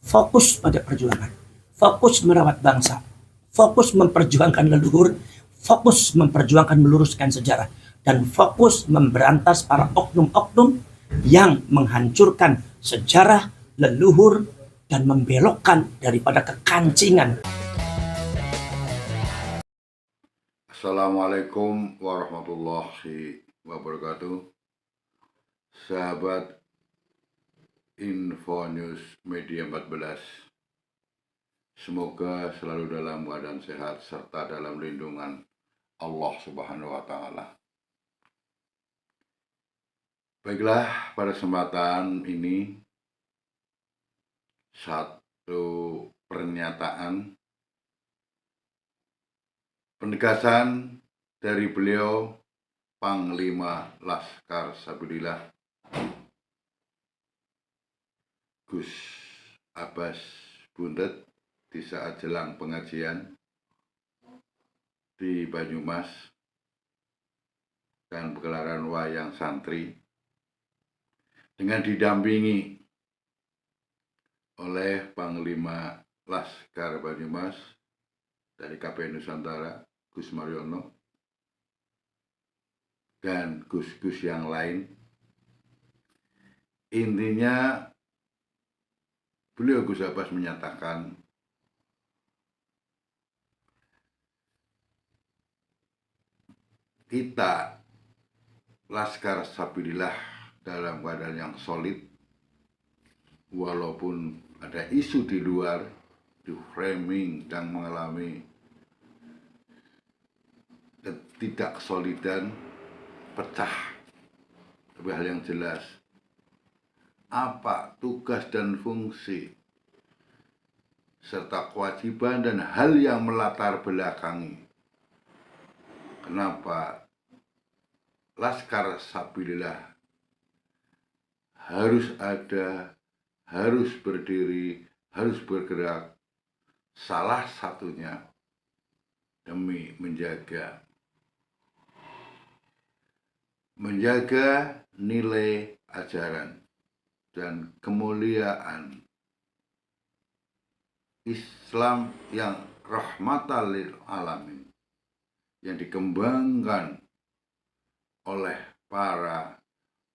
fokus pada perjuangan, fokus merawat bangsa, fokus memperjuangkan leluhur, fokus memperjuangkan meluruskan sejarah, dan fokus memberantas para oknum-oknum yang menghancurkan sejarah leluhur dan membelokkan daripada kekancingan. Assalamualaikum warahmatullahi wabarakatuh. Sahabat Info News Media 14, semoga selalu dalam keadaan sehat serta dalam lindungan Allah Subhanahu wa Ta'ala. Baiklah, pada kesempatan ini satu pernyataan penegasan dari beliau Panglima Laskar Sabilillah Gus Abbas Buntet di saat jelang pengajian di Banyumas dan pegelaran wayang santri dengan didampingi oleh Panglima Laskar Banyumas dari KPI Nusantara Gus Mariono dan Gus-Gus yang lain. Intinya beliau Gus Abbas menyatakan kita Laskar Sabilillah dalam keadaan yang solid, walaupun ada isu di luar, di framing dan mengalami ketidaksolidan, pecah. Tapi hal yang jelas, apa tugas dan fungsi serta kewajiban dan hal yang melatar belakangi kenapa Laskar Sabilillah harus ada, harus berdiri, harus bergerak. Salah satunya demi menjaga nilai ajaran dan kemuliaan Islam yang rahmatan lil alamin yang dikembangkan oleh para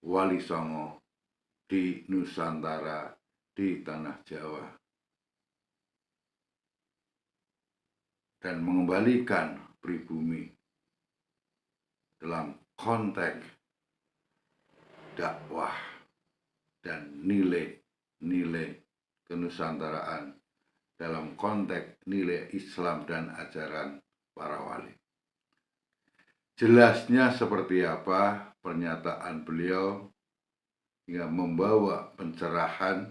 wali songo di Nusantara, di tanah Jawa, dan mengembalikan pribumi dalam konteks dakwah dan nilai-nilai kenusantaraan dalam konteks nilai Islam dan ajaran para wali. Jelasnya seperti apa pernyataan beliau hingga membawa pencerahan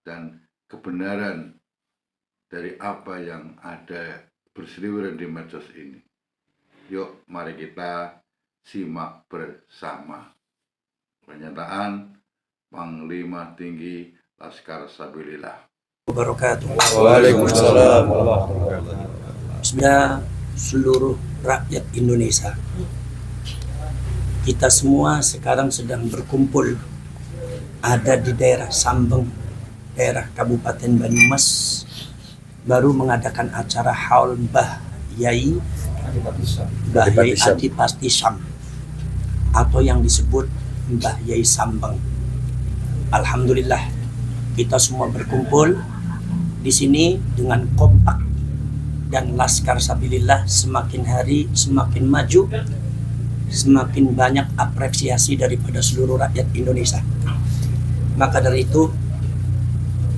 dan kebenaran dari apa yang ada berseliweran di medsos ini. Yuk, mari kita simak bersama pernyataan Panglima Tinggi Laskar Sabilillah. Waalaikumsalam warahmatullahi wabarakatuh. Bismillah, seluruh rakyat Indonesia, kita semua sekarang sedang berkumpul ada di daerah Sambeng, daerah Kabupaten Banyumas, baru mengadakan acara haul Mbah Yai Adipati Sam atau yang disebut Mbah Yai Sambeng. Alhamdulillah, kita semua berkumpul di sini dengan kompak, dan Laskar Sabilillah semakin hari semakin maju, semakin banyak apresiasi daripada seluruh rakyat Indonesia. Maka dari itu,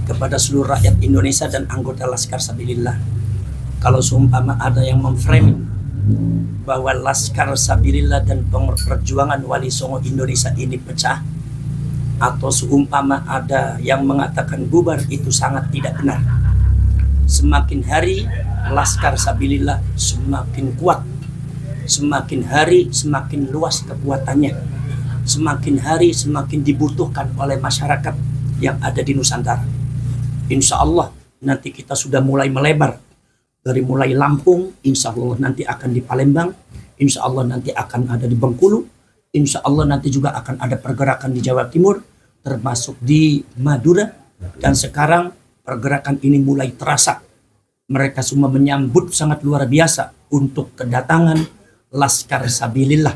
kepada seluruh rakyat Indonesia dan anggota Laskar Sabilillah, kalau seumpama ada yang memframing bahwa Laskar Sabilillah dan perjuangan Wali Songo Indonesia ini pecah, atau seumpama ada yang mengatakan bubar, itu sangat tidak benar. Semakin hari Laskar Sabilillah semakin kuat, semakin hari semakin luas kekuatannya, semakin hari semakin dibutuhkan oleh masyarakat yang ada di Nusantara. Insya Allah nanti kita sudah mulai melebar, dari mulai Lampung, insya Allah nanti akan di Palembang, insya Allah nanti akan ada di Bengkulu, insya Allah nanti juga akan ada pergerakan di Jawa Timur, termasuk di Madura, dan sekarang pergerakan ini mulai terasa. Mereka semua menyambut sangat luar biasa untuk kedatangan Laskar Sabilillah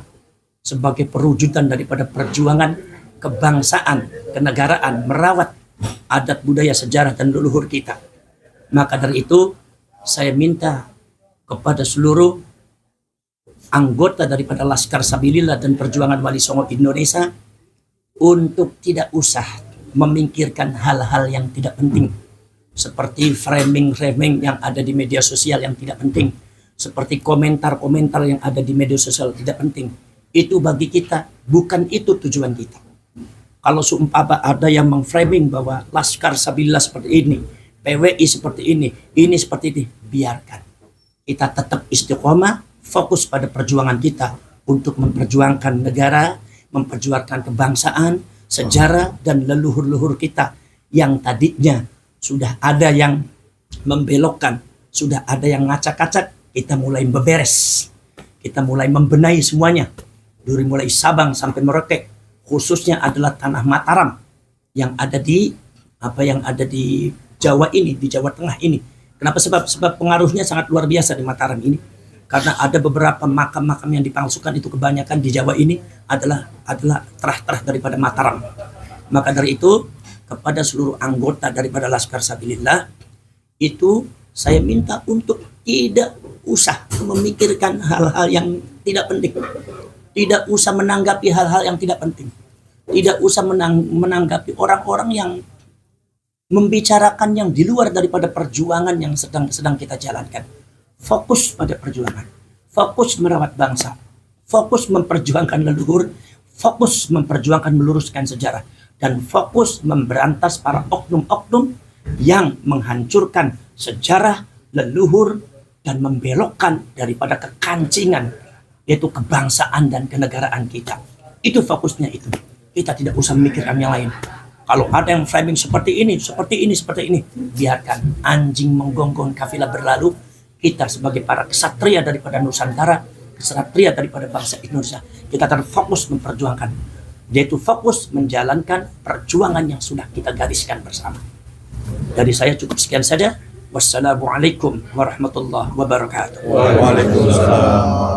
sebagai perwujudan daripada perjuangan kebangsaan, kenegaraan, merawat adat budaya sejarah dan leluhur kita. Maka dari itu saya minta kepada seluruh anggota daripada Laskar Sabilillah dan Perjuangan Wali Songo Indonesia untuk tidak usah memikirkan hal-hal yang tidak penting, seperti framing-framing yang ada di media sosial yang tidak penting, seperti komentar-komentar yang ada di media sosial tidak penting. Itu bagi kita, bukan itu tujuan kita. Kalau seumpama ada yang mengframing bahwa Laskar Sabilillah seperti ini, PWI seperti ini seperti ini, biarkan. Kita tetap istiqomah, fokus pada perjuangan kita untuk memperjuangkan negara, memperjuangkan kebangsaan, sejarah, dan leluhur-leluhur kita yang tadinya sudah ada yang membelokkan, sudah ada yang ngacak-ngacak, kita mulai beberes. Kita mulai membenahi semuanya. Dari mulai Sabang sampai Merauke, khususnya adalah tanah Mataram yang ada di Jawa ini, di Jawa Tengah ini. Kenapa? Sebab pengaruhnya sangat luar biasa di Mataram ini. Karena ada beberapa makam-makam yang dipalsukan itu kebanyakan di Jawa ini adalah terah-terah daripada Mataram. Maka dari itu kepada seluruh anggota daripada Laskar Sabilillah itu saya minta untuk tidak usah memikirkan hal-hal yang tidak penting. Tidak usah menanggapi hal-hal yang tidak penting. Tidak usah menanggapi orang-orang yang membicarakan yang di luar daripada perjuangan yang sedang kita jalankan. Fokus pada perjuangan. Fokus merawat bangsa. Fokus memperjuangkan leluhur. Fokus memperjuangkan meluruskan sejarah. Dan fokus memberantas para oknum-oknum yang menghancurkan sejarah, leluhur, dan membelokkan daripada kekancingan, yaitu kebangsaan dan kenegaraan kita. Itu fokusnya itu. Kita tidak usah memikirkan yang lain. Kalau ada yang framing seperti ini, biarkan. Anjing menggonggong kafilah berlalu. Kita sebagai para kesatria daripada Nusantara, kesatria daripada bangsa Indonesia, kita akan fokus memperjuangkan, yaitu fokus menjalankan perjuangan yang sudah kita gariskan bersama. Dari saya cukup sekian saja. Wassalamualaikum warahmatullahi wabarakatuh. Waalaikumsalam.